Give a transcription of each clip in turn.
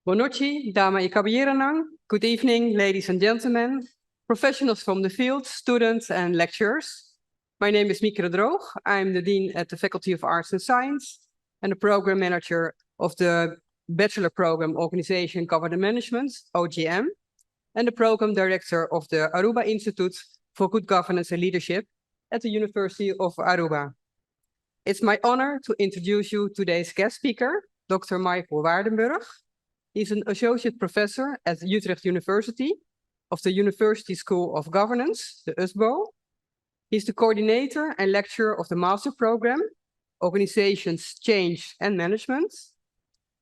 Buonanotte, dame e caballero. Good evening, ladies and gentlemen, professionals from the field, students and lecturers. My name is Mieke de Droog. I'm the Dean at the Faculty of Arts and Science and the Program Manager of the Bachelor Program Organization Government Management, OGM, and the Program Director of the Aruba Institute for Good Governance and Leadership at the University of Aruba. It's my honor to introduce you today's guest speaker, Dr. Maikel Waardenburg. He's an associate professor at Utrecht University of the University School of Governance, the USBO. He's the coordinator and lecturer of the master program, Organizations, Change and Management.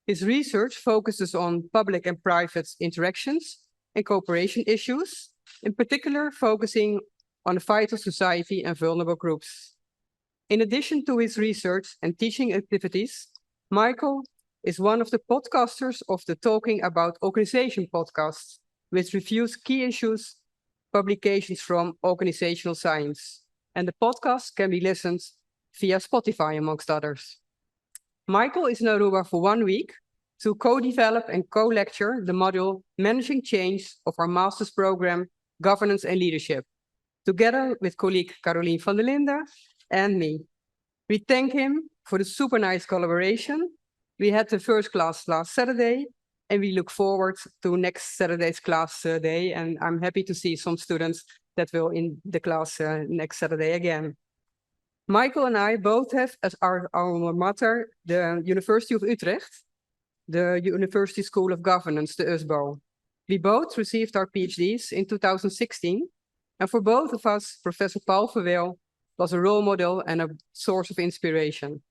His research focuses on public and private interactions and cooperation issues, in particular focusing on vital society and vulnerable groups. In addition to his research and teaching activities, Maikel is one of the podcasters of the Talking About Organization podcast, which reviews key issues, publications from organizational science. And the podcast can be listened via Spotify, amongst others. Maikel is in Aruba for 1 week to co-develop and co-lecture the module Managing Change of our master's program, Governance and Leadership, together with colleague Caroline van der Linde and me. We thank him for the super nice collaboration. We had the first class last Saturday, and we look forward to next Saturday's class day. And I'm happy to see some students that will in the class next Saturday again. Maikel and I both have as our alma mater the University of Utrecht, the University School of Governance, the USBO. We both received our PhDs in 2016. And for both of us, Professor Paul Verweel was a role model and a source of inspiration.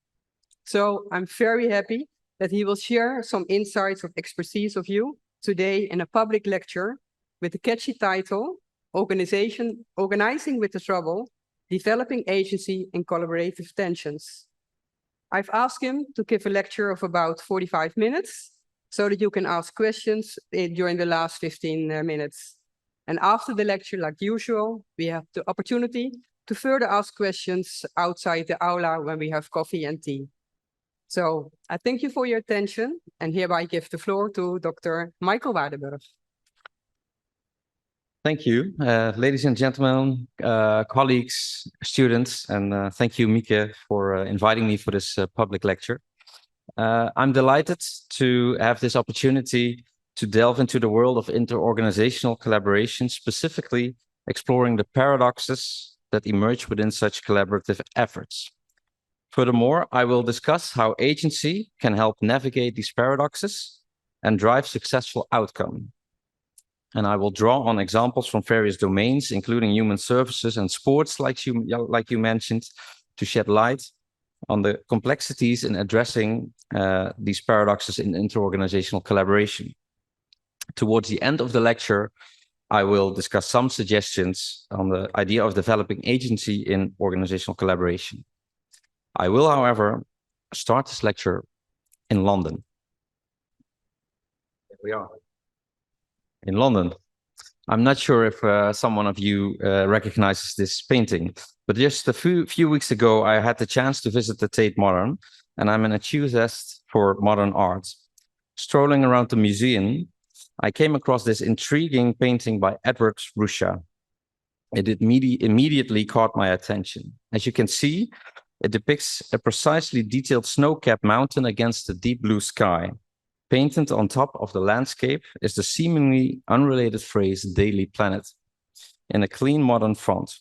So I'm very happy that he will share some insights of expertise of you today in a public lecture with the catchy title, Organizing with the Trouble, Developing Agency and Collaborative Tensions. I've asked him to give a lecture of about 45 minutes so that you can ask questions during the last 15 minutes. And after the lecture, like usual, we have the opportunity to further ask questions outside the aula when we have coffee and tea. So I thank you for your attention and hereby give the floor to Dr. Maikel Waardenburg. Thank you, ladies and gentlemen, colleagues, students, and thank you, Mieke, for inviting me for this public lecture. I'm delighted to have this opportunity to delve into the world of inter-organizational collaboration, specifically exploring the paradoxes that emerge within such collaborative efforts. Furthermore, I will discuss how agency can help navigate these paradoxes and drive successful outcome. And I will draw on examples from various domains, including human services and sports, like you mentioned, to shed light on the complexities in addressing these paradoxes in inter-organizational collaboration. Towards the end of the lecture, I will discuss some suggestions on the idea of developing agency in organizational collaboration. I will, however, start this lecture in London. Here we are. In London. I'm not sure if someone of you recognizes this painting, but just a few weeks ago, I had the chance to visit the Tate Modern, and I'm an enthusiast for modern art. Strolling around the museum, I came across this intriguing painting by Edward Ruscha. It immediately caught my attention. As you can see, it depicts a precisely detailed snow-capped mountain against the deep blue sky. Painted on top of the landscape is the seemingly unrelated phrase Daily Planet in a clean modern font.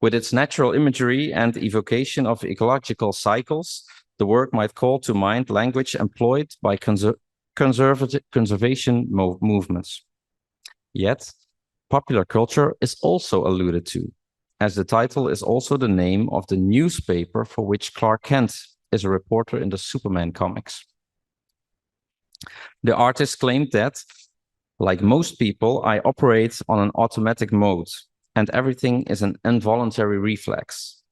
With its natural imagery and evocation of ecological cycles, the work might call to mind language employed by conservation movements. Yet, popular culture is also alluded to, as the title is also the name of the newspaper for which Clark Kent is a reporter in the Superman comics. The artist claimed that, like most people, I operate on an automatic mode, and everything is an involuntary reflex.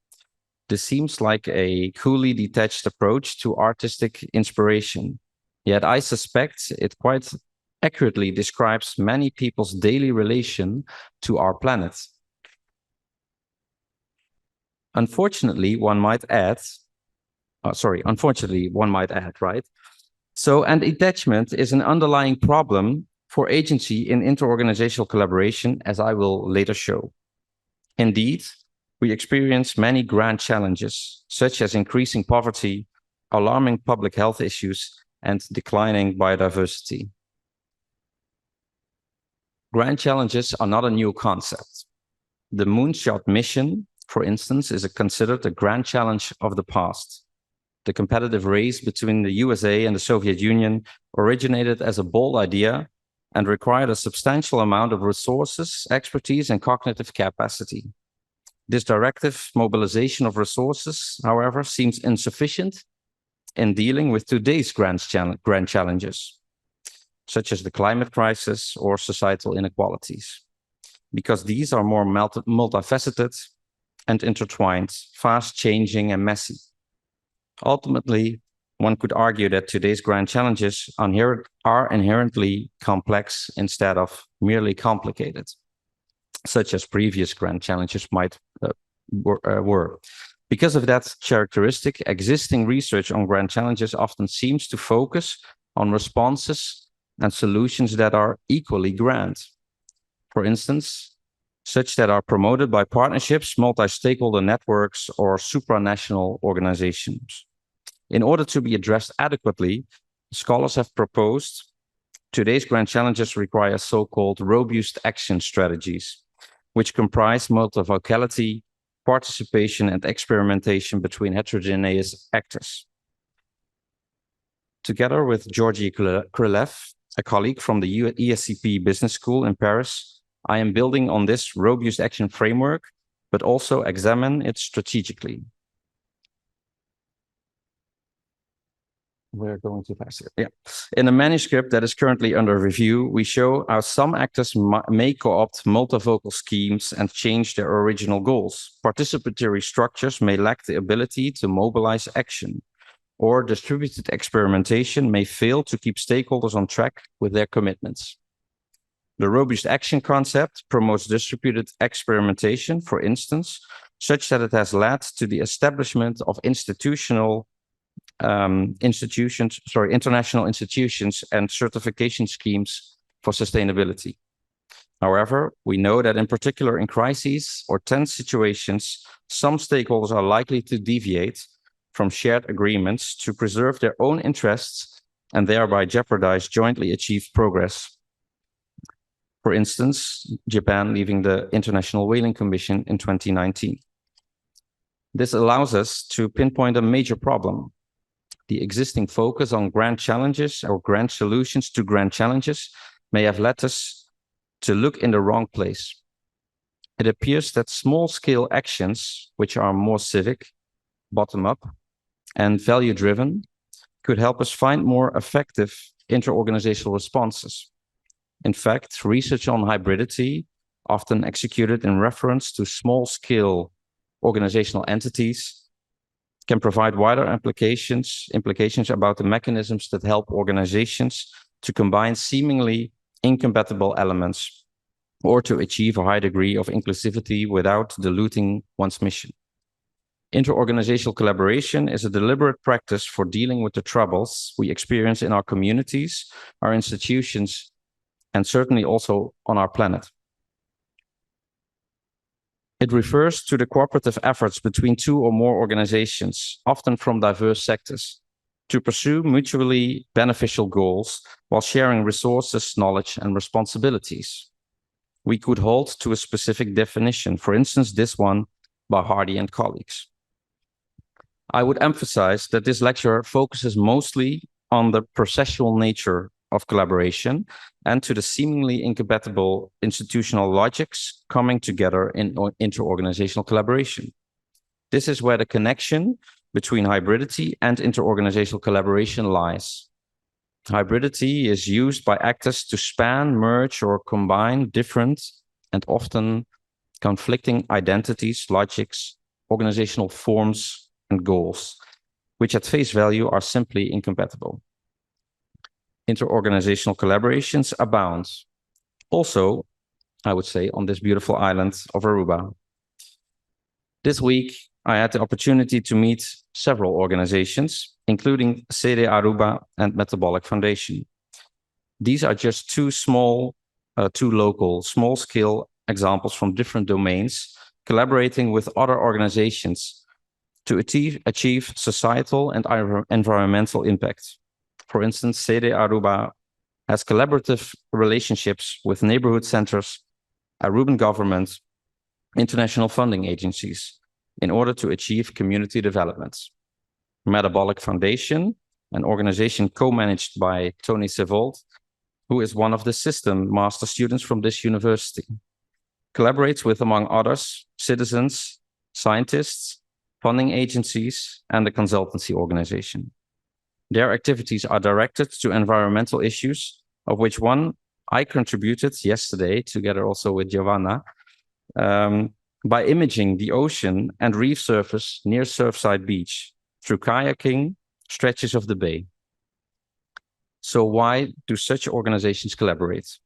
This seems like a coolly detached approach to artistic inspiration, yet I suspect it quite accurately describes many people's daily relation to our planet. Unfortunately, one might add, right? So, and detachment is an underlying problem for agency in interorganizational collaboration, as I will later show. Indeed, we experience many grand challenges, such as increasing poverty, alarming public health issues, and declining biodiversity. Grand challenges are not a new concept. The moonshot mission, for instance, is considered a grand challenge of the past. The competitive race between the USA and the Soviet Union originated as a bold idea and required a substantial amount of resources, expertise, and cognitive capacity. This directive mobilization of resources, however, seems insufficient in dealing with today's grand challenges, such as the climate crisis or societal inequalities, because these are more multifaceted and intertwined, fast-changing and messy. Ultimately, one could argue that today's grand challenges are inherently complex instead of merely complicated, such as previous grand challenges were. Because of that characteristic, existing research on grand challenges often seems to focus on responses and solutions that are equally grand. For instance, such that are promoted by partnerships, multi-stakeholder networks, or supranational organizations. In order to be addressed adequately, scholars have proposed today's grand challenges require so-called robust action strategies, which comprise multivocality, participation, and experimentation between heterogeneous actors. Together with Georgi Krylev, a colleague from the ESCP Business School in Paris, I am building on this robust action framework, but also examine it strategically. We're going too fast here. Yeah. In a manuscript that is currently under review, we show how some actors may co-opt multivocal schemes and change their original goals. Participatory structures may lack the ability to mobilize action, or distributed experimentation may fail to keep stakeholders on track with their commitments. The robust action concept promotes distributed experimentation, for instance, such that it has led to the establishment of international institutions and certification schemes for sustainability. However, we know that in particular in crises or tense situations, some stakeholders are likely to deviate from shared agreements to preserve their own interests and thereby jeopardize jointly achieved progress. For instance, Japan leaving the International Whaling Commission in 2019. This allows us to pinpoint a major problem. The existing focus on grand challenges or grand solutions to grand challenges may have led us to look in the wrong place. It appears that small-scale actions, which are more civic, bottom-up, and value-driven, could help us find more effective interorganizational responses. In fact, research on hybridity, often executed in reference to small-scale organizational entities, can provide wider implications about the mechanisms that help organizations to combine seemingly incompatible elements or to achieve a high degree of inclusivity without diluting one's mission. Interorganizational collaboration is a deliberate practice for dealing with the troubles we experience in our communities, our institutions, and certainly also on our planet. It refers to the cooperative efforts between two or more organizations, often from diverse sectors, to pursue mutually beneficial goals while sharing resources, knowledge, and responsibilities. We could hold to a specific definition, for instance, this one by Hardy and colleagues. I would emphasize that this lecture focuses mostly on the processual nature of collaboration and to the seemingly incompatible institutional logics coming together in interorganizational collaboration. This is where the connection between hybridity and interorganizational collaboration lies. Hybridity is used by actors to span, merge, or combine different and often conflicting identities, logics, organizational forms, and goals, which at face value are simply incompatible. Interorganizational collaborations abound. Also, I would say, on this beautiful island of Aruba. This week, I had the opportunity to meet several organizations, including CD Aruba and Metabolic Foundation. These are just two local, small-scale examples from different domains, collaborating with other organizations to achieve societal and environmental impact. For instance, CD Aruba has collaborative relationships with neighborhood centers, Aruban government, international funding agencies, in order to achieve community development. Metabolic Foundation, an organization co-managed by Tony Sevold, who is one of the system master students from this university, collaborates with, among others, citizens, scientists, funding agencies, and the consultancy organization. Their activities are directed to environmental issues, of which one I contributed yesterday, together also with Giovanna, by imaging the ocean and reef surface near Surfside Beach through kayaking stretches of the bay. So why do such organizations collaborate?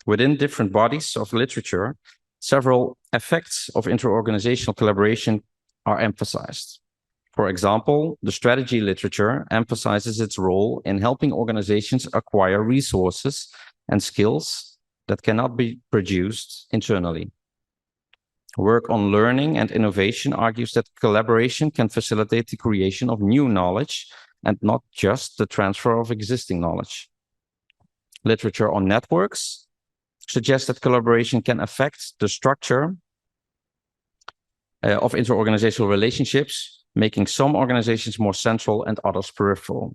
Within different bodies of literature, several effects of interorganizational collaboration are emphasized. For example, the strategy literature emphasizes its role in helping organizations acquire resources and skills that cannot be produced internally. Work on learning and innovation argues that collaboration can facilitate the creation of new knowledge and not just the transfer of existing knowledge. Literature on networks suggests that collaboration can affect the structure of interorganizational relationships, making some organizations more central and others peripheral.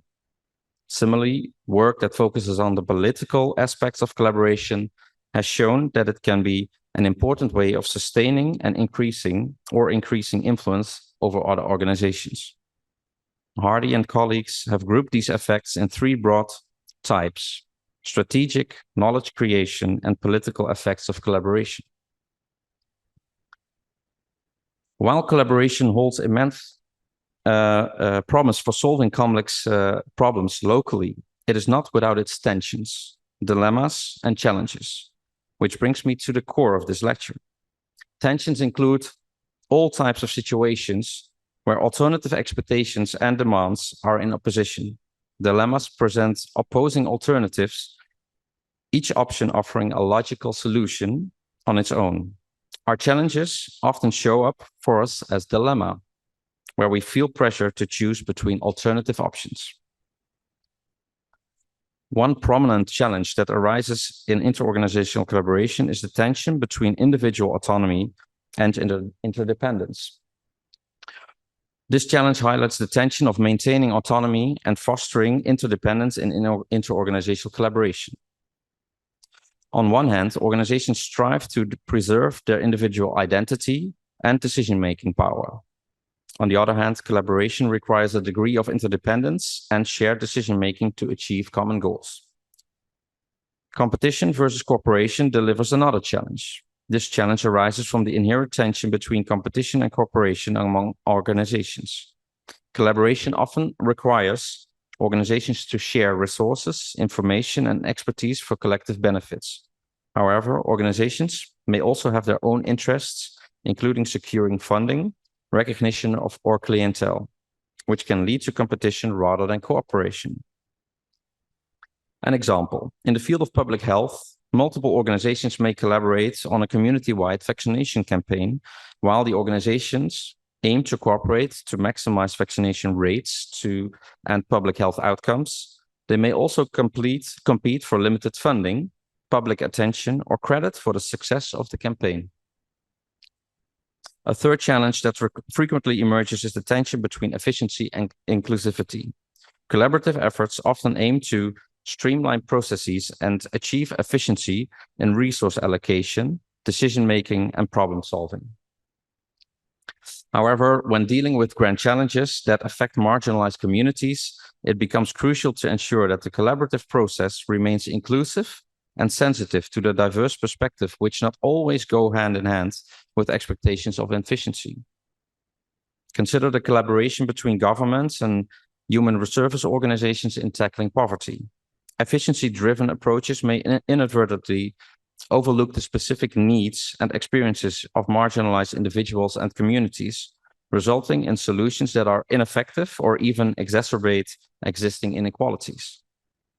Similarly, work that focuses on the political aspects of collaboration has shown that it can be an important way of sustaining and increasing influence over other organizations. Hardy and colleagues have grouped these effects in three broad types: strategic, knowledge creation, and political effects of collaboration. While collaboration holds immense promise for solving complex problems locally, it is not without its tensions, dilemmas, and challenges, which brings me to the core of this lecture. Tensions include all types of situations where alternative expectations and demands are in opposition. Dilemmas present opposing alternatives, each option offering a logical solution on its own. Our challenges often show up for us as dilemma, where we feel pressure to choose between alternative options. One prominent challenge that arises in interorganizational collaboration is the tension between individual autonomy and interdependence. This challenge highlights the tension of maintaining autonomy and fostering interdependence in interorganizational collaboration. On one hand, organizations strive to preserve their individual identity and decision-making power. On the other hand, collaboration requires a degree of interdependence and shared decision-making to achieve common goals. Competition versus cooperation delivers another challenge. This challenge arises from the inherent tension between competition and cooperation among organizations. Collaboration often requires organizations to share resources, information, and expertise for collective benefits. However, organizations may also have their own interests, including securing funding, recognition of or clientele, which can lead to competition rather than cooperation. An example, in the field of public health, multiple organizations may collaborate on a community-wide vaccination campaign, while the organizations aim to cooperate to maximize vaccination rates and public health outcomes. They may also compete for limited funding, public attention, or credit for the success of the campaign. A third challenge that frequently emerges is the tension between efficiency and inclusivity. Collaborative efforts often aim to streamline processes and achieve efficiency in resource allocation, decision-making, and problem-solving. However, when dealing with grand challenges that affect marginalized communities, it becomes crucial to ensure that the collaborative process remains inclusive and sensitive to the diverse perspective, which not always go hand in hand with expectations of efficiency. Consider the collaboration between governments and human service organizations in tackling poverty. Efficiency-driven approaches may inadvertently overlook the specific needs and experiences of marginalized individuals and communities, resulting in solutions that are ineffective or even exacerbate existing inequalities.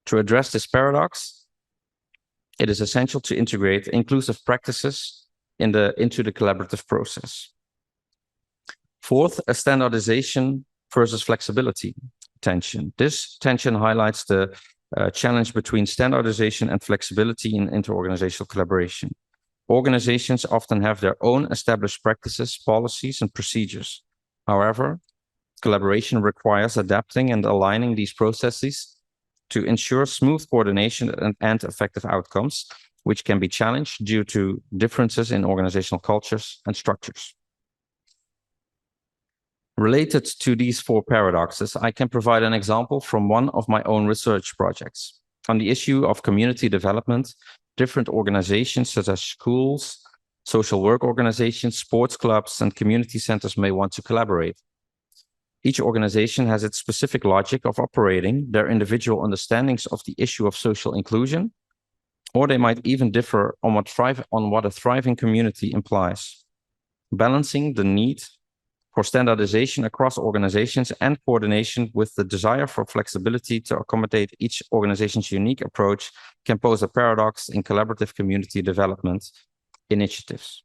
To address this paradox, it is essential to integrate inclusive practices into the collaborative process. Fourth, a standardization versus flexibility tension. This tension highlights the challenge between standardization and flexibility in interorganizational collaboration. Organizations often have their own established practices, policies, and procedures. However, collaboration requires adapting and aligning these processes to ensure smooth coordination and effective outcomes, which can be challenged due to differences in organizational cultures and structures. Related to these four paradoxes, I can provide an example from one of my own research projects. On the issue of community development, different organizations such as schools, social work organizations, sports clubs, and community centers may want to collaborate. Each organization has its specific logic of operating, their individual understandings of the issue of social inclusion, or they might even differ on what a thriving community implies. Balancing the need for standardization across organizations and coordination with the desire for flexibility to accommodate each organization's unique approach can pose a paradox in collaborative community development initiatives.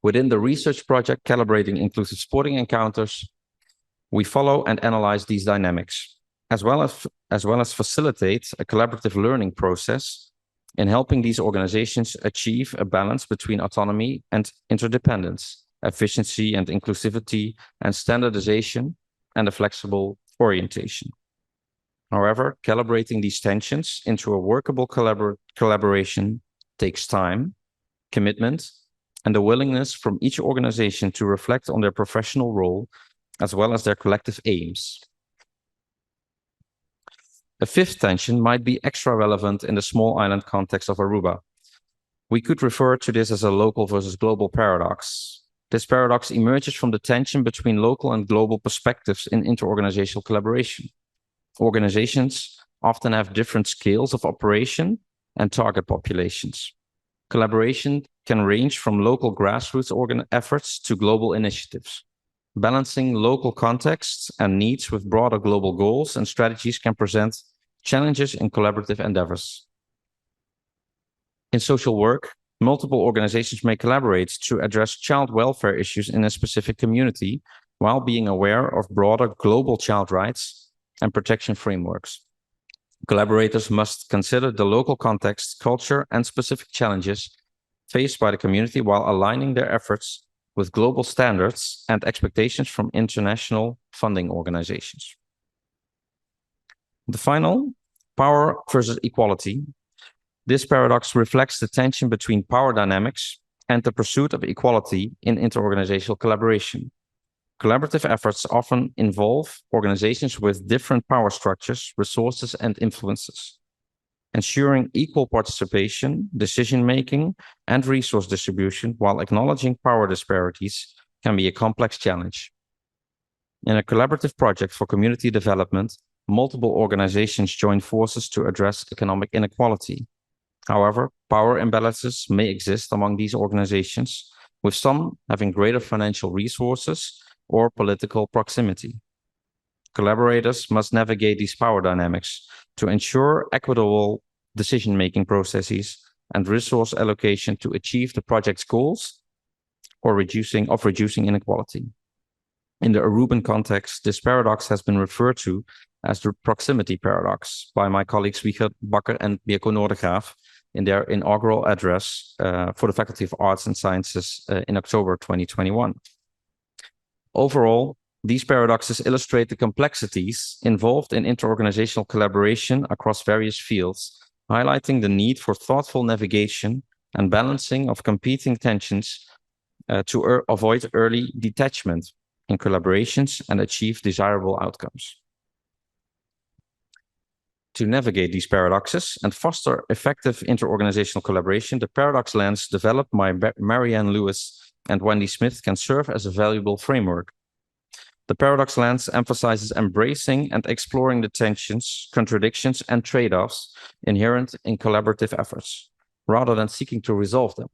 Within the research project Calibrating Inclusive Sporting Encounters, we follow and analyze these dynamics, as well as facilitate a collaborative learning process in helping these organizations achieve a balance between autonomy and interdependence, efficiency and inclusivity, and standardization and a flexible orientation. However, calibrating these tensions into a workable collaboration takes time, commitment, and the willingness from each organization to reflect on their professional role as well as their collective aims. A fifth tension might be extra relevant in the small island context of Aruba. We could refer to this as a local versus global paradox. This paradox emerges from the tension between local and global perspectives in interorganizational collaboration. Organizations often have different scales of operation and target populations. Collaboration can range from local grassroots efforts to global initiatives. Balancing local contexts and needs with broader global goals and strategies can present challenges in collaborative endeavors. In social work, multiple organizations may collaborate to address child welfare issues in a specific community while being aware of broader global child rights and protection frameworks. Collaborators must consider the local context, culture, and specific challenges faced by the community while aligning their efforts with global standards and expectations from international funding organizations. The final, power versus equality. This paradox reflects the tension between power dynamics and the pursuit of equality in interorganizational collaboration. Collaborative efforts often involve organizations with different power structures, resources, and influences. Ensuring equal participation, decision-making, and resource distribution while acknowledging power disparities can be a complex challenge. In a collaborative project for community development, multiple organizations join forces to address economic inequality. However, power imbalances may exist among these organizations, with some having greater financial resources or political proximity. Collaborators must navigate these power dynamics to ensure equitable decision-making processes and resource allocation to achieve the project's goals or reducing inequality. In the Aruban context, this paradox has been referred to as the proximity paradox by my colleagues Wieger Bakker and Mirko Noordegraaf in their inaugural address for the Faculty of Arts and Sciences in October 2021. Overall, these paradoxes illustrate the complexities involved in interorganizational collaboration across various fields, highlighting the need for thoughtful navigation and balancing of competing tensions to avoid early detachment in collaborations and achieve desirable outcomes. To navigate these paradoxes and foster effective interorganizational collaboration, the paradox lens developed by Marianne Lewis and Wendy Smith can serve as a valuable framework. The paradox lens emphasizes embracing and exploring the tensions, contradictions, and trade-offs inherent in collaborative efforts, rather than seeking to resolve them.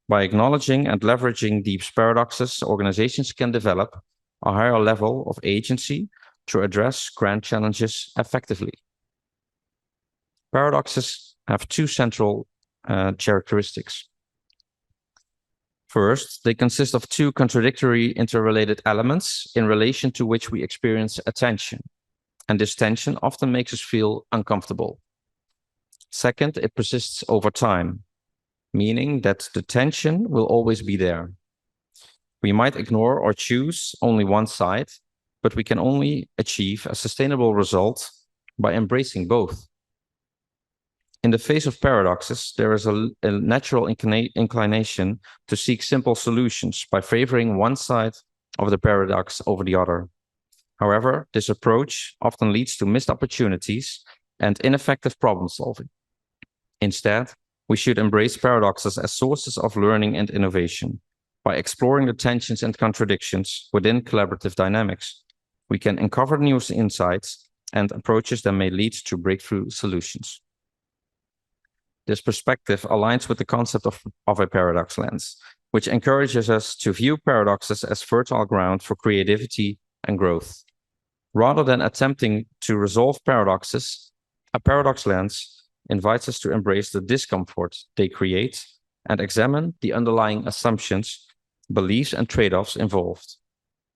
By acknowledging and leveraging these paradoxes, organizations can develop a higher level of agency to address grand challenges effectively. Paradoxes have two central characteristics. First, they consist of two contradictory interrelated elements in relation to which we experience a tension, and this tension often makes us feel uncomfortable. Second, it persists over time, meaning that the tension will always be there. We might ignore or choose only one side, but we can only achieve a sustainable result by embracing both. In the face of paradoxes, there is a natural inclination to seek simple solutions by favoring one side of the paradox over the other. However, this approach often leads to missed opportunities and ineffective problem solving. Instead, we should embrace paradoxes as sources of learning and innovation. By exploring the tensions and contradictions within collaborative dynamics, we can uncover new insights and approaches that may lead to breakthrough solutions. This perspective aligns with the concept of a paradox lens, which encourages us to view paradoxes as fertile ground for creativity and growth. Rather than attempting to resolve paradoxes, a paradox lens invites us to embrace the discomfort they create and examine the underlying assumptions, beliefs, and trade-offs involved.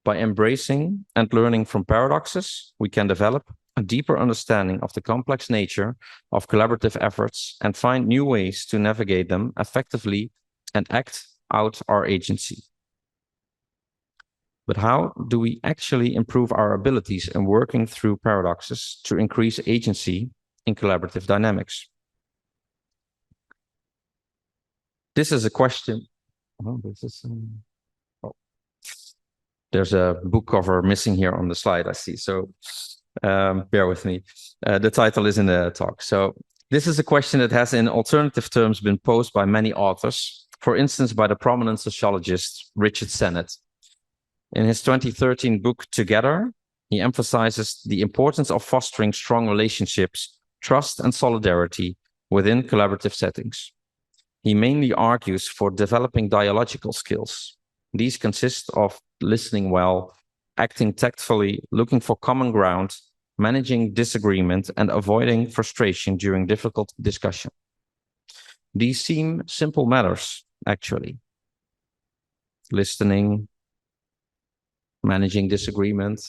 By embracing and learning from paradoxes, we can develop a deeper understanding of the complex nature of collaborative efforts and find new ways to navigate them effectively and act out our agency. But how do we actually improve our abilities in working through paradoxes to increase agency in collaborative dynamics? This is a question. There's a book cover missing here on the slide, I see. So bear with me. The title is in the talk. So this is a question that has in alternative terms been posed by many authors, for instance, by the prominent sociologist Richard Sennett. In his 2013 book, Together, he emphasizes the importance of fostering strong relationships, trust, and solidarity within collaborative settings. He mainly argues for developing dialogical skills. These consist of listening well, acting tactfully, looking for common ground, managing disagreement, and avoiding frustration during difficult discussion. These seem simple matters, actually. Listening, managing disagreement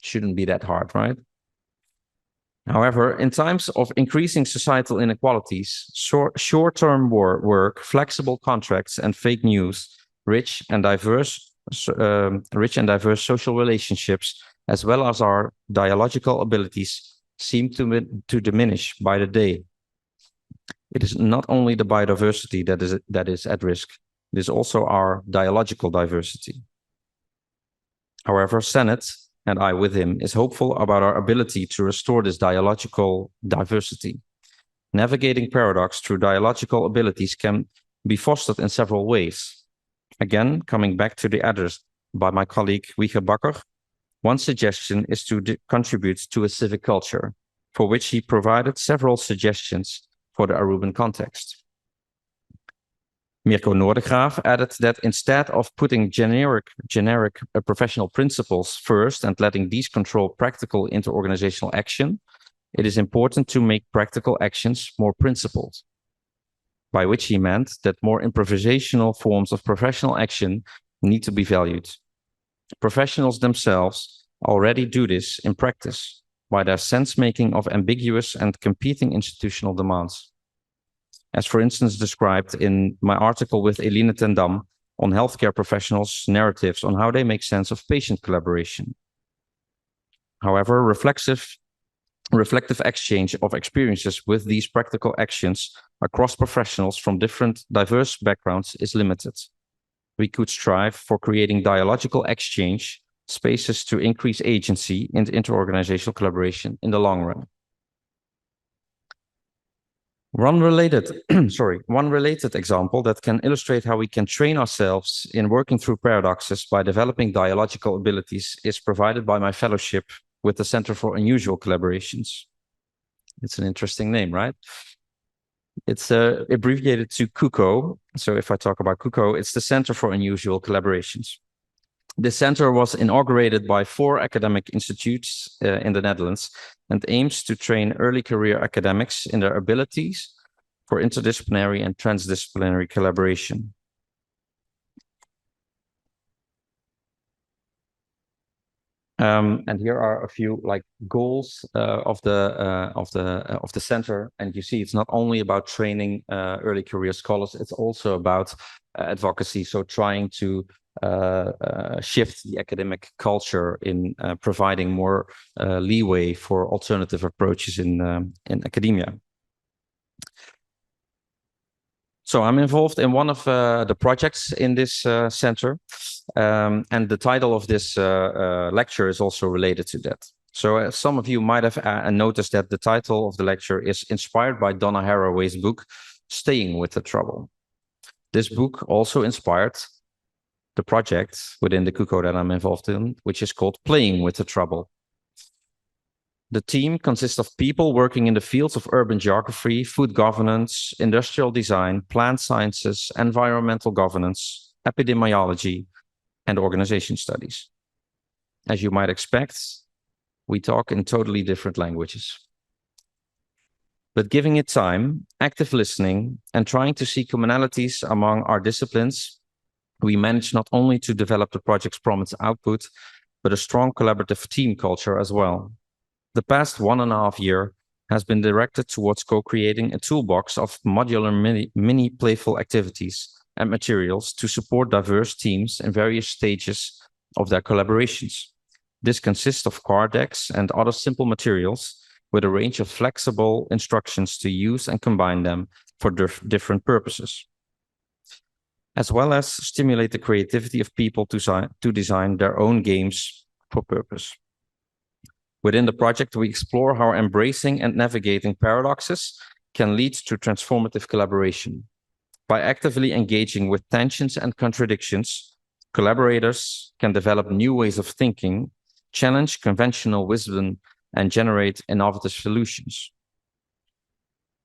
shouldn't be that hard, right? However, in times of increasing societal inequalities, short-term work, flexible contracts, and fake news, rich and diverse social relationships, as well as our dialogical abilities, seem to diminish by the day. It is not only the biodiversity that is at risk, it is also our dialogical diversity. However, Sennett, and I with him, is hopeful about our ability to restore this dialogical diversity. Navigating paradox through dialogical abilities can be fostered in several ways. Again, coming back to the others by my colleague Wieke Bakker, one suggestion is to contribute to a civic culture, for which he provided several suggestions for the Aruban context. Mirko Noordegraaf added that instead of putting generic professional principles first and letting these control practical inter-organizational action, it is important to make practical actions more principled. By which he meant that more improvisational forms of professional action need to be valued. Professionals themselves already do this in practice by their sense-making of ambiguous and competing institutional demands. As for instance described in my article with Eline ten Dam on healthcare professionals' narratives on how they make sense of patient collaboration. However, reflective exchange of experiences with these practical actions across professionals from different diverse backgrounds is limited. We could strive for creating dialogical exchange spaces to increase agency in interorganizational collaboration in the long run. One related example that can illustrate how we can train ourselves in working through paradoxes by developing dialogical abilities is provided by my fellowship with the Center for Unusual Collaborations. It's an interesting name, right? It's abbreviated to CUCO. So if I talk about CUCO, it's the Center for Unusual Collaborations. This center was inaugurated by 4 academic institutes in the Netherlands and aims to train early career academics in their abilities for interdisciplinary and transdisciplinary collaboration. And here are a few goals of the center. And you see, it's not only about training early career scholars; it's also about advocacy. So trying to shift the academic culture in providing more leeway for alternative approaches in academia. So I'm involved in one of the projects in this center, and the title of this lecture is also related to that. So some of you might have noticed that the title of the lecture is inspired by Donna Haraway's book, Staying with the Trouble. This book also inspired the project within the CUCO that I'm involved in, which is called Playing with the Trouble. The team consists of people working in the fields of urban geography, food governance, industrial design, plant sciences, environmental governance, epidemiology, and organization studies. As you might expect, we talk in totally different languages. But giving it time, active listening, and trying to see commonalities among our disciplines, we managed not only to develop the project's promised output, but a strong collaborative team culture as well. The past 1.5 years has been directed towards co-creating a toolbox of modular mini playful activities and materials to support diverse teams in various stages of their collaborations. This consists of card decks and other simple materials with a range of flexible instructions to use and combine them for different purposes, as well as stimulate the creativity of people to design their own games for purpose. Within the project, we explore how embracing and navigating paradoxes can lead to transformative collaboration. By actively engaging with tensions and contradictions, collaborators can develop new ways of thinking, challenge conventional wisdom, and generate innovative solutions.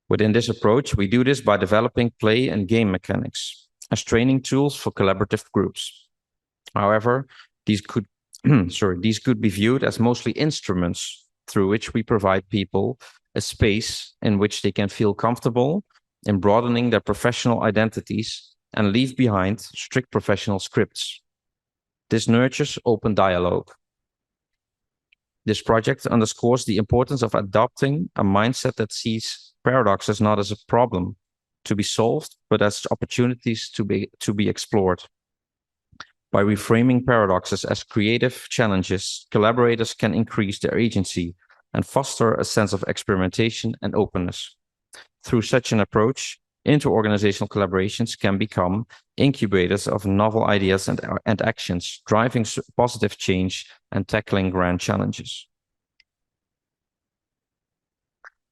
Within this approach, we do this by developing play and game mechanics as training tools for collaborative groups. However, these could be viewed as mostly instruments through which we provide people a space in which they can feel comfortable in broadening their professional identities and leave behind strict professional scripts. This nurtures open dialogue. This project underscores the importance of adopting a mindset that sees paradoxes not as a problem to be solved, but as opportunities to be explored. By reframing paradoxes as creative challenges, collaborators can increase their agency and foster a sense of experimentation and openness. Through such an approach, interorganizational collaborations can become incubators of novel ideas and actions, driving positive change and tackling grand challenges.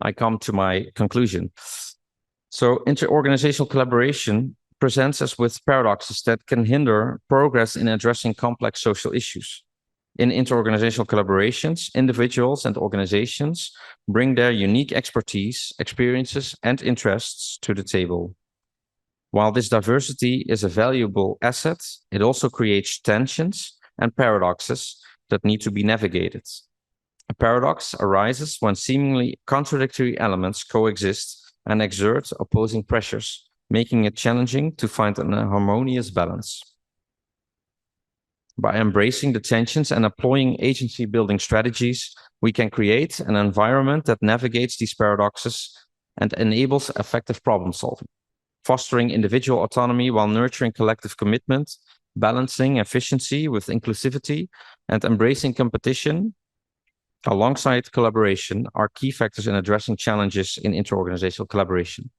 I come to my conclusion. So, interorganizational collaboration presents us with paradoxes that can hinder progress in addressing complex social issues. In interorganizational collaborations, individuals and organizations bring their unique expertise, experiences, and interests to the table. While this diversity is a valuable asset, it also creates tensions and paradoxes that need to be navigated. A paradox arises when seemingly contradictory elements coexist and exert opposing pressures, making it challenging to find a harmonious balance. By embracing the tensions and employing agency-building strategies, we can create an environment that navigates these paradoxes and enables effective problem-solving, fostering individual autonomy while nurturing collective commitment, balancing efficiency with inclusivity, and embracing competition alongside collaboration are key factors in addressing challenges in interorganizational collaboration.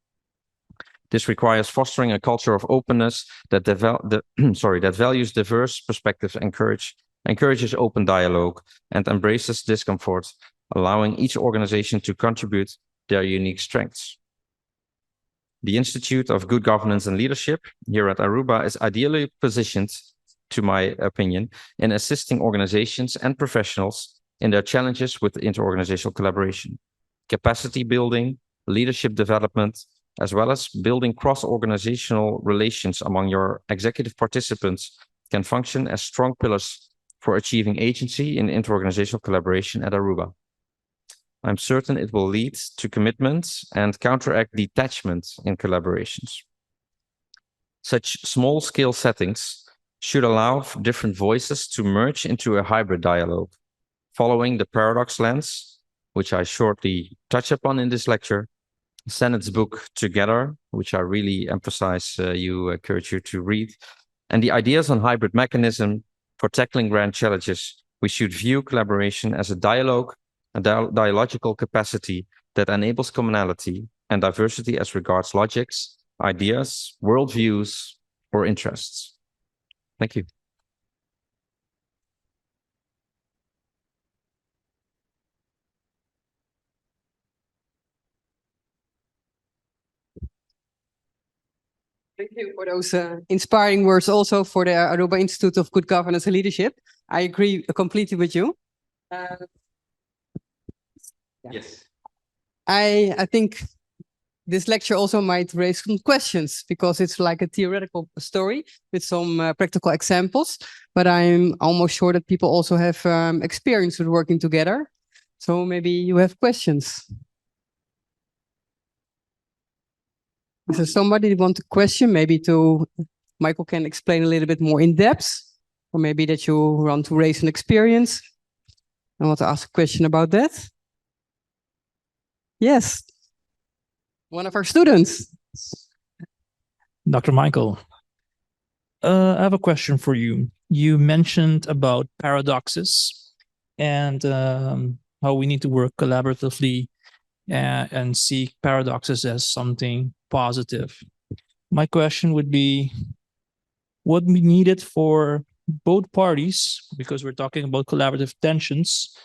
This requires fostering a culture of openness that values diverse perspectives, encourages open dialogue, and embraces discomfort, allowing each organization to contribute their unique strengths. The Institute of Good Governance and Leadership here at Aruba is ideally positioned, to my opinion, in assisting organizations and professionals in their challenges with interorganizational collaboration, capacity building, leadership development, as well as building cross-organizational relations among your executive participants can function as strong pillars for achieving agency in interorganizational collaboration at Aruba. I'm certain it will lead to commitment and counteract detachment in collaborations. Such small-scale settings should allow for different voices to merge into a hybrid dialogue, following the paradox lens, which I shortly touch upon in this lecture, Sennett's book Together, which I really encourage you to read, and the ideas on hybrid mechanism for tackling grand challenges. We should view collaboration as a dialogue, a dialogical capacity that enables commonality and diversity as regards logics, ideas, worldviews, or interests. Thank you. Thank you for those inspiring words also for the Aruba Institute of Good Governance and Leadership. I agree completely with you. Yes. I think this lecture also might raise some questions because it's like a theoretical story with some practical examples, but I'm almost sure that people also have experience with working together. So maybe you have questions. Is there somebody who wants a question? Maybe to Michael can explain a little bit more in depth, or maybe that you want to raise an experience. I want to ask a question about that. Yes. One of our students. Dr. Maikel, I have a question for you. You mentioned about paradoxes and how we need to work collaboratively and see paradoxes as something positive. My question would be, what we needed for both parties, because we're talking about collaborative tensions,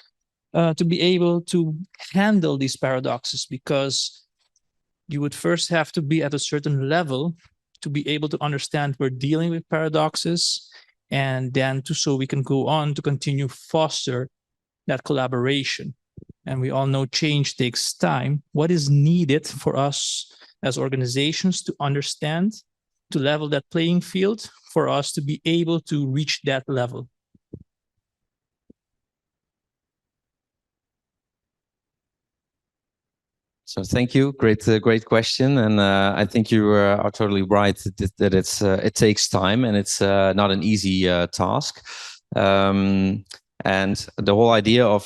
to be able to handle these paradoxes, because you would first have to be at a certain level to be able to understand we're dealing with paradoxes, and then so we can go on to continue foster that collaboration. And we all know change takes time. What is needed for us as organizations to understand, to level that playing field for us to be able to reach that level? So thank you. Great question. And I think you are totally right that it takes time and it's not an easy task. And the whole idea of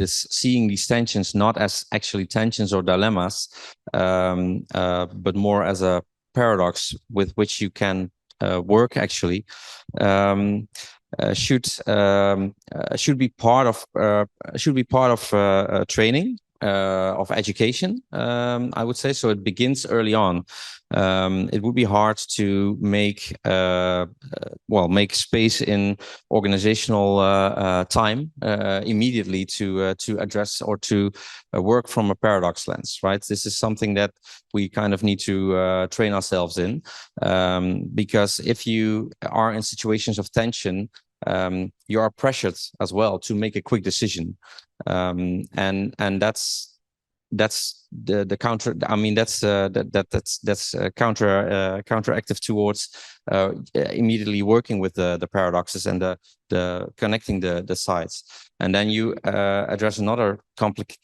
seeing these tensions not as actually tensions or dilemmas, but more as a paradox with which you can work actually, should be part of training. Of education, I would say. So it begins early on. It would be hard to make space in organizational time immediately to address or to work from a paradox lens, right? This is something that we kind of need to train ourselves in, because if you are in situations of tension, you are pressured as well to make a quick decision. And that's the counter. I mean, that's counteractive towards immediately working with the paradoxes and the connecting the sides. And then you address another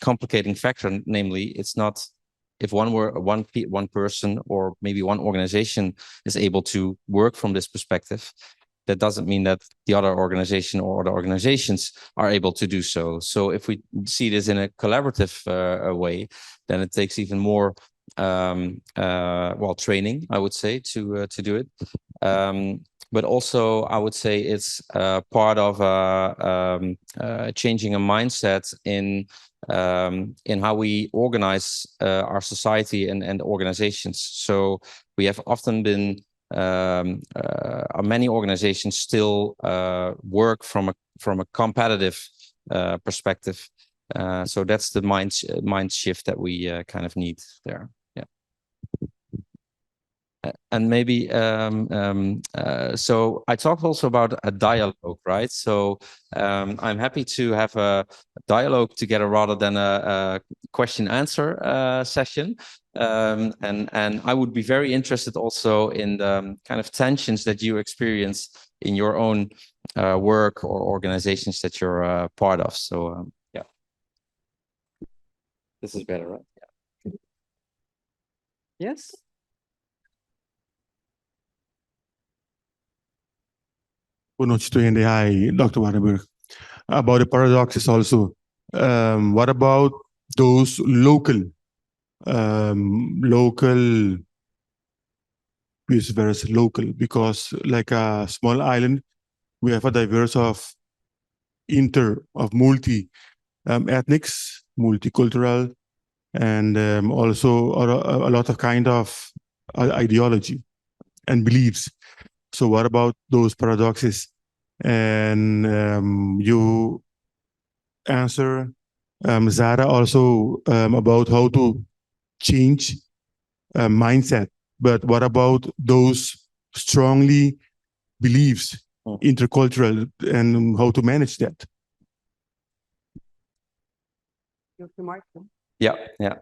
complicating factor, namely, it's not if one person or maybe one organization is able to work from this perspective, that doesn't mean that the other organization or the organizations are able to do so. So if we see this in a collaborative way, then it takes even more training, I would say, to do it. But also, I would say it's part of changing a mindset in how we organize our society and organizations. So we have often been many organizations still work from a competitive perspective. So that's the mind shift that we kind of need there. Yeah. And maybe so I talked also about a dialogue, right? So I'm happy to have a dialogue together rather than a question answer session. And I would be very interested also in the kind of tensions that you experience in your own work or organizations that you're part of. So yeah, this is better, right? Yeah. Yes. Boa noite, hi, Dr. Waardenburg. About the paradoxes also. What about those local vice local? Because like a small island, we have a diverse of multi ethnics, multicultural, and also a lot of kind of ideology and beliefs. So what about those paradoxes? And you answer Zara also about how to change mindset. But what about those strongly beliefs, intercultural, and how to manage that? Yeah, yeah.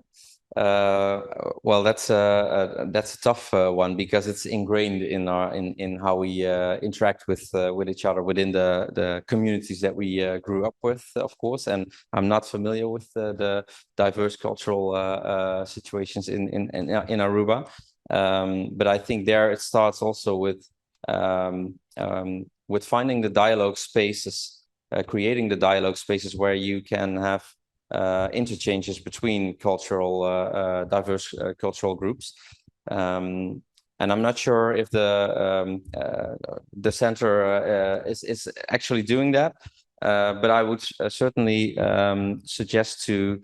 Well, that's a tough one because it's ingrained in our in how we interact with each other within the communities that we grew up with, of course. And I'm not familiar with the diverse cultural situations in Aruba, but I think there it starts also with finding the dialogue spaces, creating the dialogue spaces where you can have interchanges between diverse cultural groups. And I'm not sure if the center is actually doing that, but I would certainly suggest to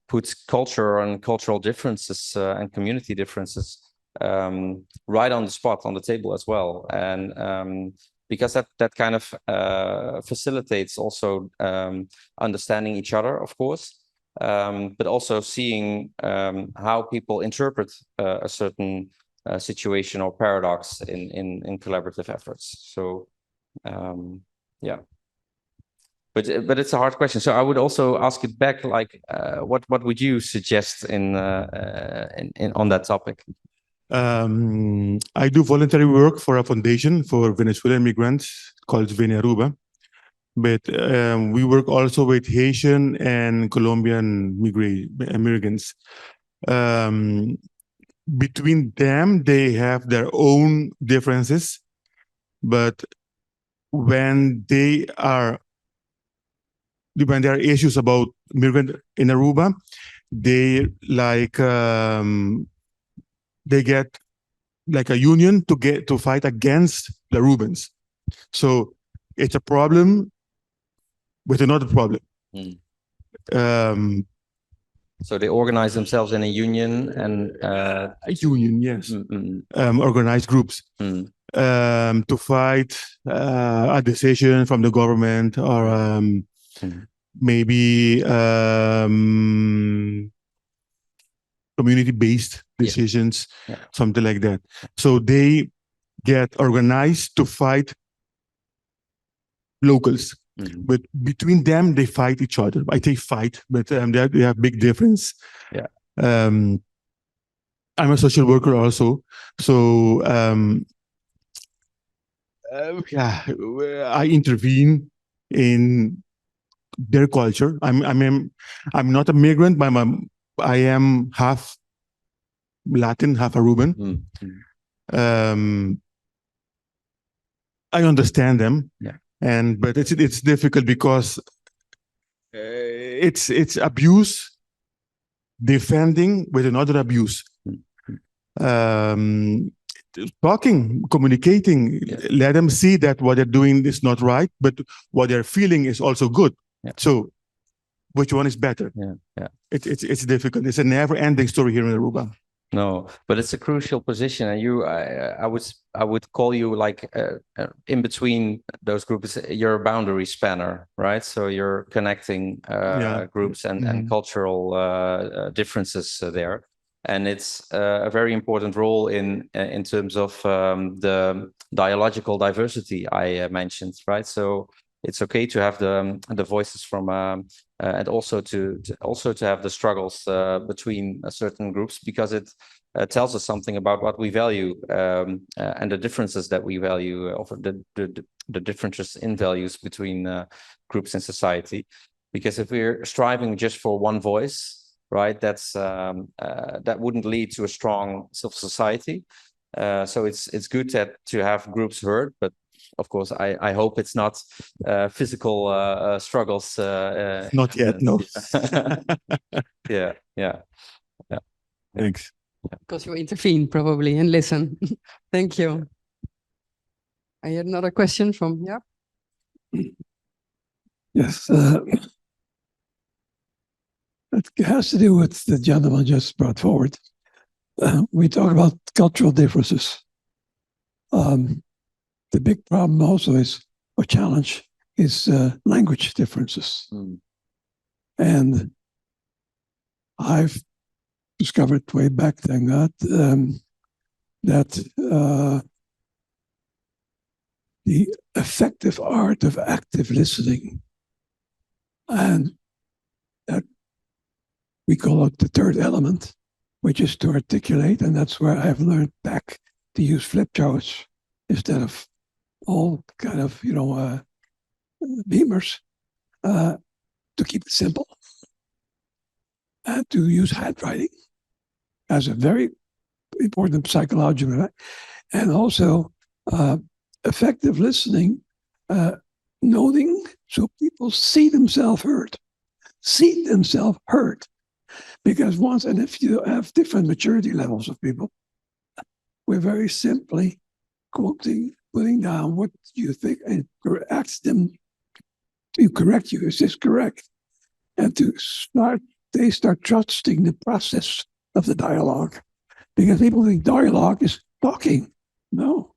put culture and cultural differences and community differences right on the spot, on the table as well. And because that kind of facilitates also understanding each other, of course, but also seeing how people interpret a certain situation or paradox in collaborative efforts. So, yeah. But it's a hard question. So I would also ask it back, like, what would you suggest in on that topic? I do voluntary work for a foundation for Venezuelan immigrants called Aruba. But we work also with Haitian and Colombian immigrants. Between them, they have their own differences. But when there are issues about migrant in Aruba, they get like a union to fight against the Arubans. So it's a problem with another problem. So they organize themselves in a union and a union, yes, organized groups to fight a decision from the government or maybe community-based decisions, something like that. So they get organized to fight locals. But between them, they fight each other. I say fight, but they have big difference. Yeah. I'm a social worker also, so I intervene in their culture. I'm not a migrant, but I am half Latin, half Aruban. I understand them. Yeah. But it's difficult because it's abuse defending with another abuse. Talking, communicating, let them see that what they're doing is not right, but what they're feeling is also good. Yeah. So which one is better? Yeah. It's difficult. It's a never-ending story here in Aruba. No, but it's a crucial position, and I would call you like in between those groups. You're a boundary spanner, right? So you're connecting groups and cultural differences there. And it's a very important role in terms of the dialogical diversity I mentioned, right? So it's okay to have the voices from and also to have the struggles between certain groups, because it tells us something about what we value and the differences that we value, of the differences in values between groups in society. Because if we're striving just for one voice, right, that wouldn't lead to a strong civil society. So it's good to have groups heard, but of course, I hope it's not physical struggles. Not yet, no. Yeah. Thanks. Because you intervene probably and listen. Thank you. I had another question from, yeah. Yes, it has to do with the gentleman just brought forward. We talk about cultural differences. The big problem also is, or challenge, is language differences. And I've discovered way back then that the effective art of active listening, and that we call it the third element, which is to articulate, and that's where I've learned back to use flip charts instead of all kind of, beamers, to keep it simple, and to use handwriting as a very important psychological, and also effective listening, noting so people see themselves heard. Because once, and if you have different maturity levels of people, we're very simply quoting, putting down what you think, and ask them to correct you. Is this correct? And they start trusting the process of the dialogue. Because people think dialogue is talking. No.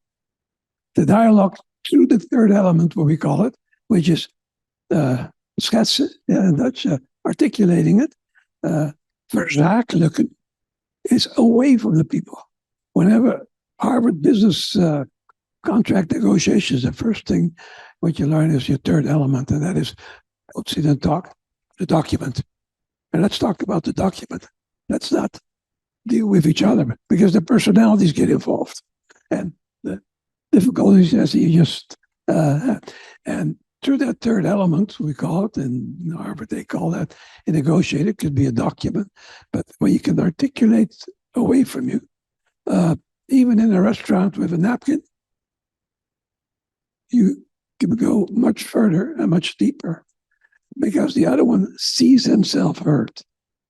The dialogue through the third element, what we call it, which is schetsen, in Dutch, articulating it, verzakelijken, is away from the people. Whenever Harvard business contract negotiations, the first thing what you learn is your third element, and that is, let's sit and talk, the document. And let's talk about the document. Let's not deal with each other, because the personalities get involved. And the difficulties, as you just, and through that third element, we call it, in Harvard they call that a negotiator, it could be a document, but when you can articulate away from you, even in a restaurant with a napkin, you can go much further and much deeper, because the other one sees himself heard,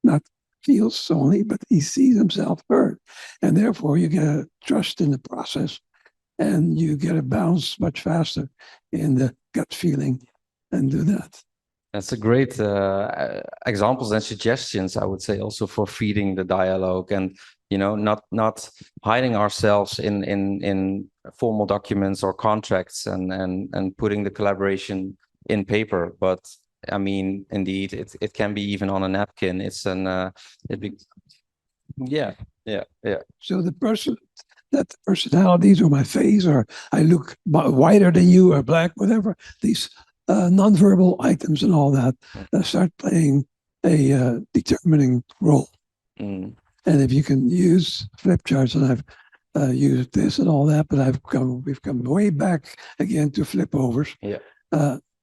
not feels only, but he sees himself heard. And therefore you get a trust in the process, and you get a bounce much faster in the gut feeling, and do that. That's a great examples and suggestions, I would say, also for feeding the dialogue, and not hiding ourselves in formal documents or contracts, and putting the collaboration in paper. But I mean, indeed, it can be even on a napkin. It's yeah. So the personalities, or my face, or I look whiter than you, or black, whatever, these nonverbal items and all that start playing a determining role. And if you can use flip charts, and I've used this and all that, but we've come way back again to flip overs. Yeah.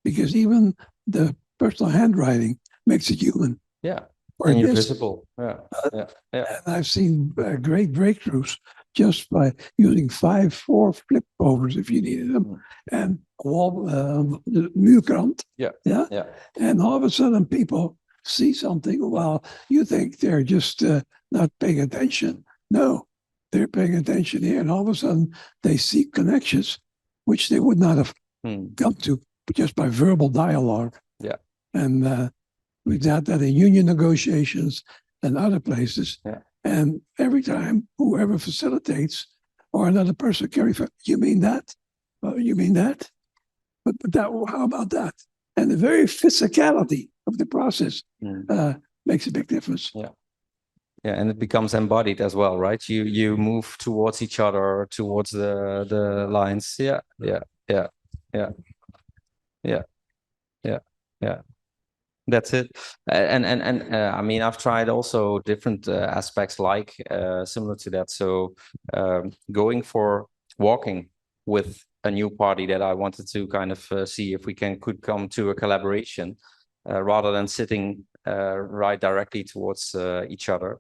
Because even the personal handwriting makes it human. Yeah. Or and you're this. visible. Yeah. And I've seen great breakthroughs just by using 4 flip overs if you needed them, and wall muurkrant. Yeah. And all of a sudden people see something. Well, you think they're just not paying attention. No, they're paying attention here, and all of a sudden they see connections which they would not have come to just by verbal dialogue. Yeah. And we've had that in union negotiations and other places. Yeah. And every time whoever facilitates, or another person carry, you mean that? You mean that? But that, how about that? And the very physicality of the process makes a big difference. Yeah. Yeah, and it becomes embodied as well, right? You move towards each other, towards the lines. Yeah, yeah, yeah, yeah, yeah, yeah, yeah. That's it. I mean, I've tried also different aspects like similar to that. So going for walking with a new party that I wanted to kind of see if we could come to a collaboration rather than sitting right directly towards each other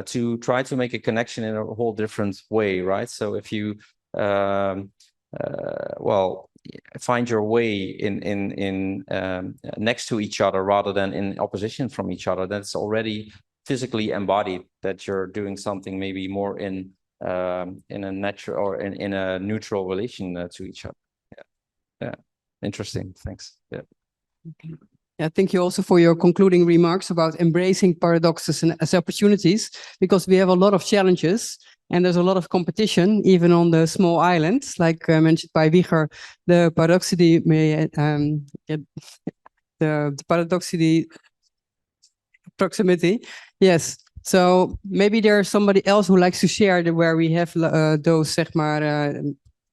to try to make a connection in a whole different way, right? So if you well, find your way in next to each other rather than in opposition from each other, that's already physically embodied that you're doing something maybe more in a natural or in a neutral relation to each other. Yeah, interesting. Thanks. Yeah. Yeah, thank you also for your concluding remarks about embracing paradoxes and as opportunities, because we have a lot of challenges and there's a lot of competition, even on the small islands, like mentioned by Wieger, the paradoxicity the paradoxicity proximity. Yes. So maybe there's somebody else who likes to share where we have those zeg maar,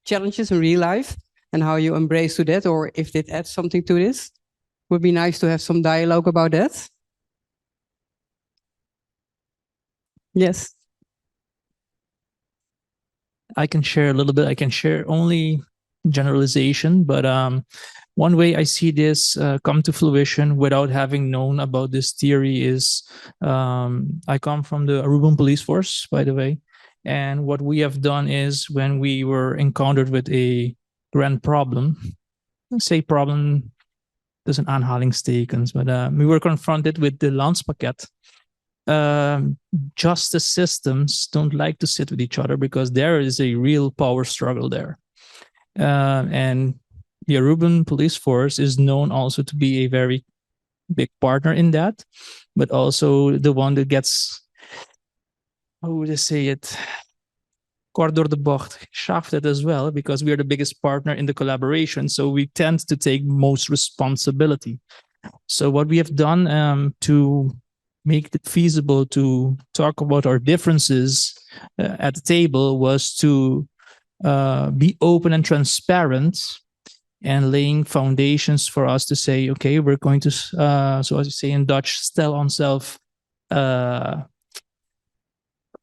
challenges in real life and how you embrace to that, or if it adds something to this. Would be nice to have some dialogue about that. Yes. I can share a little bit. I can share only generalization, but one way I see this come to fruition without having known about this theory is I come from the Aruban police force, by the way. And what we have done is when we were encountered with a grand problem, say problem, tussen aanhalingstekens, but we were confronted with the landspakket. Justice systems don't like to sit with each other because there is a real power struggle there. And the Aruban police force is known also to be a very big partner in that, but also the one that gets, how would I say it, kort door de bocht, shafted as well, because we are the biggest partner in the collaboration. So we tend to take most responsibility. So what we have done to make it feasible to talk about our differences at the table was to be open and transparent and laying foundations for us to say, okay, we're going to, so as you say in Dutch, stel onszelf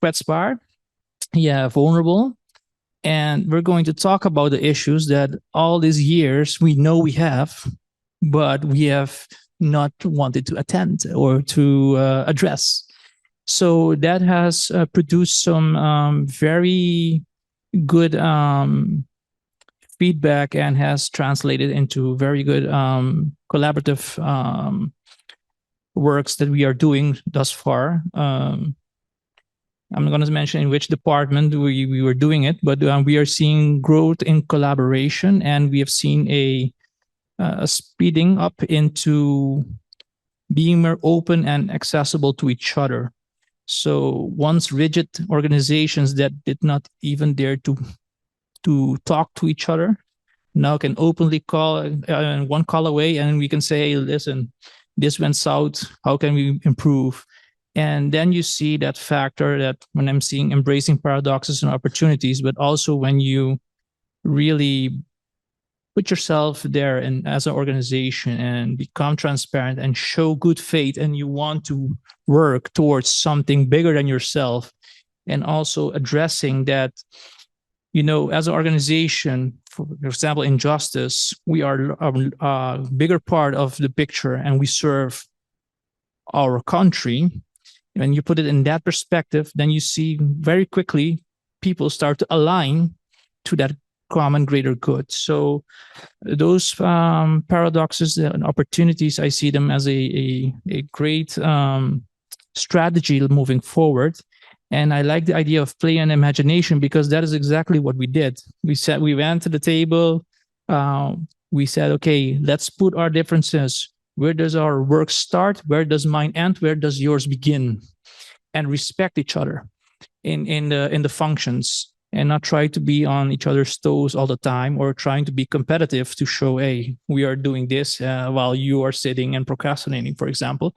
kwetsbaar. Yeah, vulnerable. And we're going to talk about the issues that all these years we know we have, but we have not wanted to attend or to address. So that has produced some very good feedback and has translated into very good collaborative works that we are doing thus far. I'm not going to mention in which department we were doing it, but we are seeing growth in collaboration, and we have seen a speeding up into being more open and accessible to each other. So once rigid organizations that did not even dare to talk to each other now can openly call one call away, and we can say, listen, this went south, how can we improve? And then you see that factor that when I'm seeing embracing paradoxes and opportunities, but also when you really put yourself there and as an organization and become transparent and show good faith, and you want to work towards something bigger than yourself, and also addressing that, you know, as an organization, for example, in justice, we are a bigger part of the picture and we serve our country. When you put it in that perspective, then you see very quickly people start to align to that common greater good. So those paradoxes and opportunities, I see them as a great strategy moving forward. And I like the idea of play and imagination, because that is exactly what we did. We went to the table. We said, okay, let's put our differences. Where does our work start? Where does mine end? Where does yours begin? And respect each other in the functions. and not try to be on each other's toes all the time or trying to be competitive to show, hey, we are doing this while you are sitting and procrastinating, for example,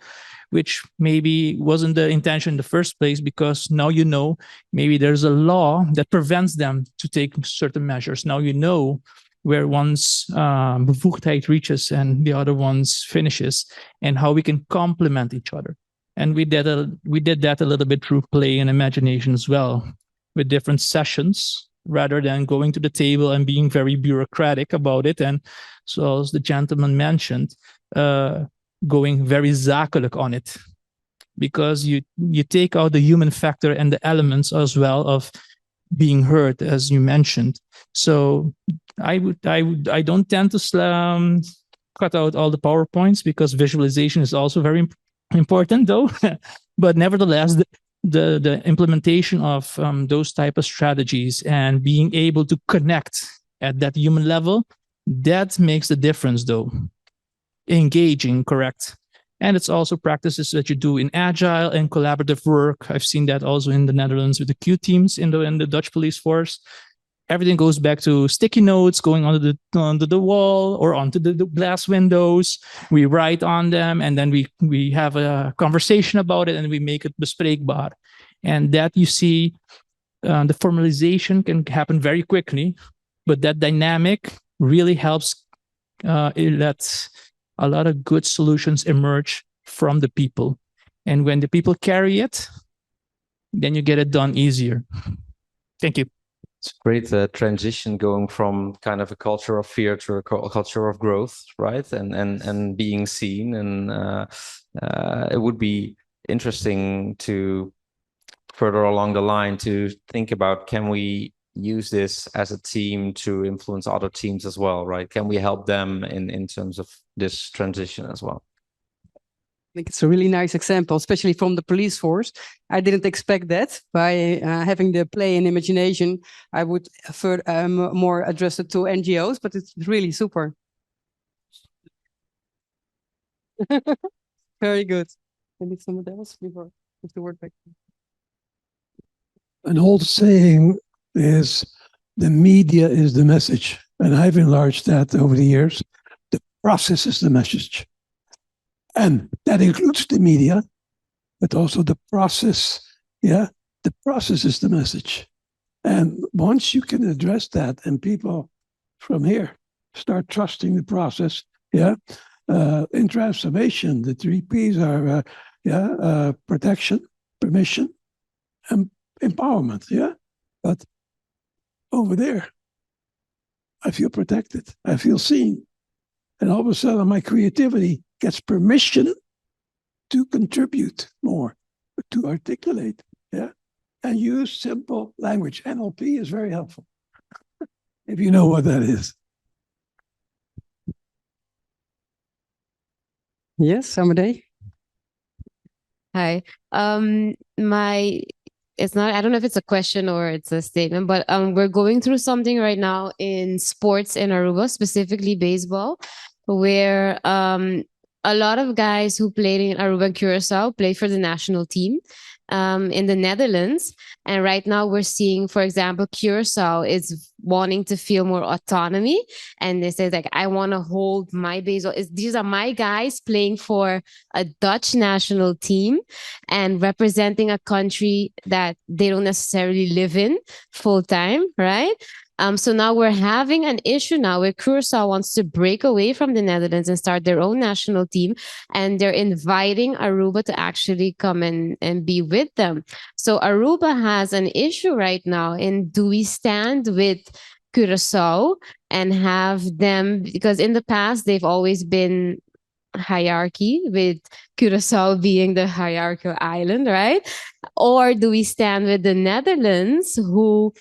which maybe wasn't the intention in the first place, because now you know maybe there's a law that prevents them to take certain measures. Now you know where one's bevoegdheid reaches and the other one's finishes, and how we can complement each other. And we did that a little bit through play and imagination as well, with different sessions, rather than going to the table and being very bureaucratic about it. And so, as the gentleman mentioned, going very zakelijk on it, because you take out the human factor and the elements as well of being heard, as you mentioned. So I don't tend to cut out all the PowerPoints, because visualization is also very important, though. But nevertheless, the implementation of those type of strategies and being able to connect at that human level, that makes the difference, though. Engaging, correct. And it's also practices that you do in agile and collaborative work. I've seen that also in the Netherlands with the Q teams in the Dutch police force. Everything goes back to sticky notes going onto the wall or onto the glass windows. We write on them, and then we have a conversation about it, and we make it bespreekbaar. And that, you see, the formalization can happen very quickly, but that dynamic really helps let a lot of good solutions emerge from the people. And when the people carry it, then you get it done easier. Thank you. It's a great transition, going from kind of a culture of fear to a culture of growth, right? And being seen. And it would be interesting to further along the line to think about, can we use this as a team to influence other teams as well, right? Can we help them in terms of this transition as well? I think it's a really nice example, especially from the police force. I didn't expect that. By having the play and imagination, I would more address it to NGOs, but it's really super. Very good. Maybe someone else before with the word back. An old saying is, the media is the message. And I've enlarged that over the years. The process is the message. And that includes the media, but also the process. Yeah, the process is the message. And once you can address that, and people from here start trusting the process, yeah, in transformation, the 3 Ps are protection, permission, and empowerment. Yeah, but over there, I feel protected. I feel seen. And all of a sudden, my creativity gets permission to contribute more, to articulate, yeah, and use simple language. NLP is very helpful, if you know what that is. Yes, Amadei. Hi. It's not, I don't know if it's a question or it's a statement, but we're going through something right now in sports in Aruba, specifically baseball, where a lot of guys who played in Aruba and Curacao play for the national team in the Netherlands. And right now we're seeing, for example, Curacao is wanting to feel more autonomy. And they say, like, I want to hold my baseball. These are my guys playing for a Dutch national team and representing a country that they don't necessarily live in full time, right? So now we're having an issue now where Curacao wants to break away from the Netherlands and start their own national team. And they're inviting Aruba to actually come and be with them. So Aruba has an issue right now in, do we stand with Curacao and have them, because in the past they've always been hierarchy, with Curacao being the hierarchical island, right? Or do we stand with the Netherlands, who,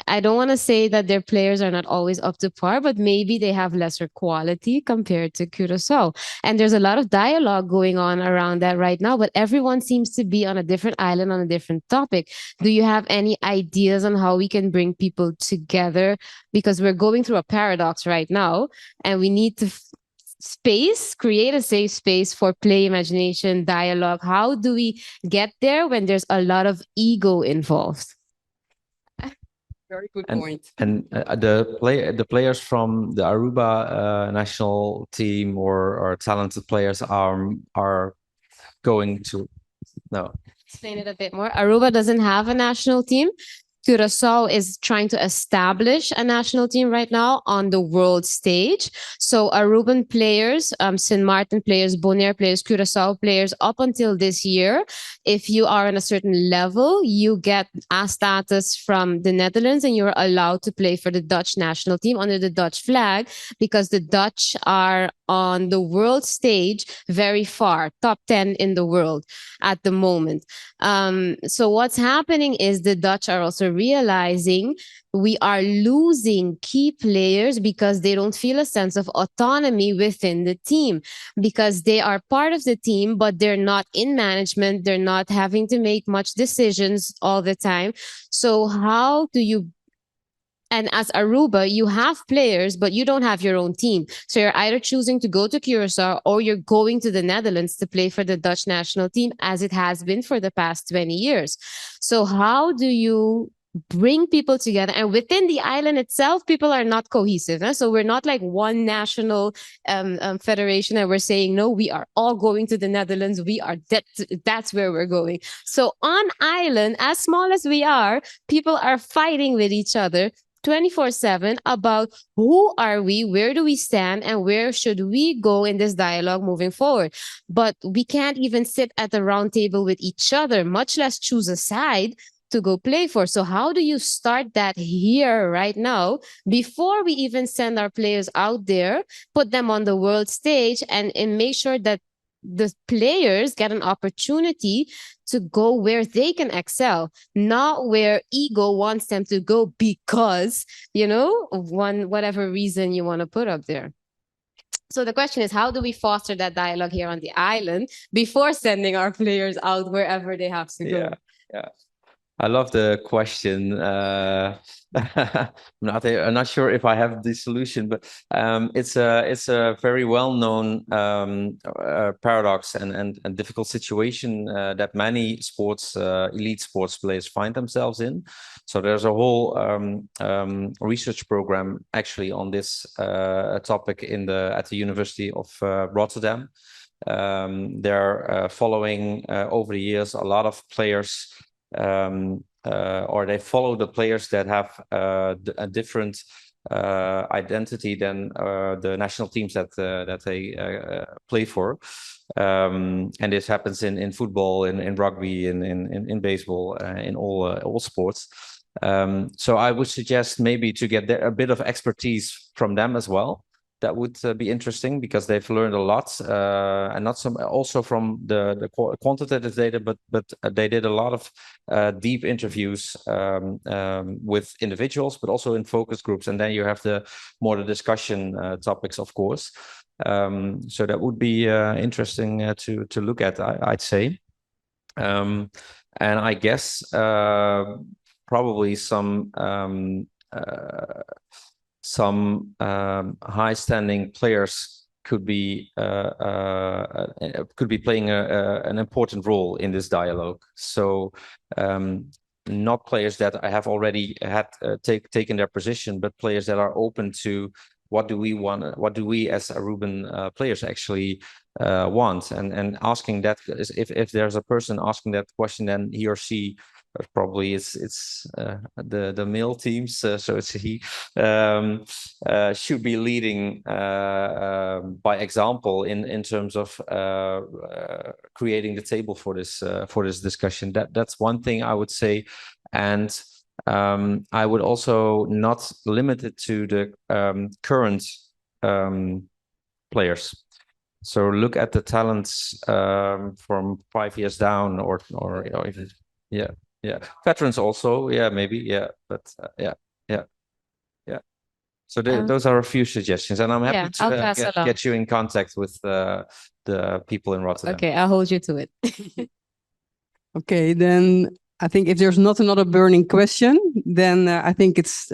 I don't want to say that their players are not always up to par, but maybe they have lesser quality compared to Curacao. And there's a lot of dialogue going on around that right now, but everyone seems to be on a different island on a different topic. Do you have any ideas on how we can bring people together? Because we're going through a paradox right now, and we need to create a safe space for play, imagination, dialogue. How do we get there when there's a lot of ego involved? Very good And- point. And the players from the Aruba national team or talented players are going to no. Explain it a bit more. Aruba doesn't have a national team. Curacao is trying to establish a national team right now on the world stage. So Aruban players, St. Martin players, Bonaire players, Curacao players, up until this year, if you are on a certain level, you get a status from the Netherlands and you're allowed to play for the Dutch national team under the Dutch flag, because the Dutch are on the world stage very far, top 10 in the world at the moment. So what's happening is the Dutch are also realizing we are losing key players because they don't feel a sense of autonomy within the team, because they are part of the team, but they're not in management. They're not having to make much decisions all the time. So how do you, and as Aruba, you have players, but you don't have your own team. So you're either choosing to go to Curacao or you're going to the Netherlands to play for the Dutch national team, as it has been for the past 20 years. So how do you bring people together? And within the island itself, people are not cohesive. So we're not like one national federation and we're saying, no, we are all going to the Netherlands. That's where we're going. So on island, as small as we are, people are fighting with each other 24/7 about who are we, where do we stand, and where should we go in this dialogue moving forward. But we can't even sit at the round table with each other, much less choose a side to go play for. So how do you start that here right now before we even send our players out there, put them on the world stage, and make sure that the players get an opportunity to go where they can excel, not where ego wants them to go because, of whatever reason you want to put up there. So the question is, how do we foster that dialogue here on the island before sending our players out wherever they have to go? Yeah. I love the question. I'm not sure if I have the solution, but it's a very well-known paradox and difficult situation that many elite sports players find themselves in. So there's a whole research program actually on this topic at the University of Rotterdam. They're following over the years a lot of players. Or they follow the players that have a different identity than the national teams that they play for, and this happens in football, in rugby, in baseball, in all sports. So I would suggest maybe to get a bit of expertise from them as well. That would be interesting because they've learned a lot, and not some also from the quantitative data, but they did a lot of deep interviews with individuals, but also in focus groups, and then you have the discussion topics, of course. So that would be interesting to look at, I'd say, and I guess probably some high-standing players could be playing an important role in this dialogue. So not players that I have already had taken their position, but players that are open to what do we want, what do we as Aruban players actually want, and asking that, if there's a person asking that question, then he or she. Probably it's the male teams, so it's he should be leading by example in terms of creating the table for this discussion. That's one thing I would say, and I would also not limit it to the current players. So look at the talents from 5 years down, or even, yeah, veterans also, maybe, but yeah. So those are a few suggestions, and I'm happy to get you in contact with the people in Rotterdam. Okay, I'll hold you to it. Okay, then I think if there's not another burning question, then I think it's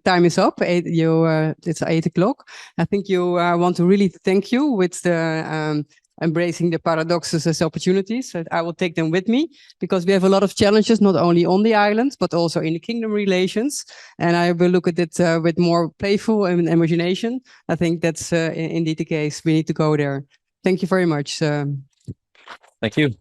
time is up. It's 8 o'clock. I think you want to really thank you with the embracing the paradoxes as opportunities. So I will take them with me because we have a lot of challenges, not only on the island, but also in the kingdom relations. And I will look at it with more playful and imagination. I think that's indeed the case. We need to go there. Thank you very much. Thank you.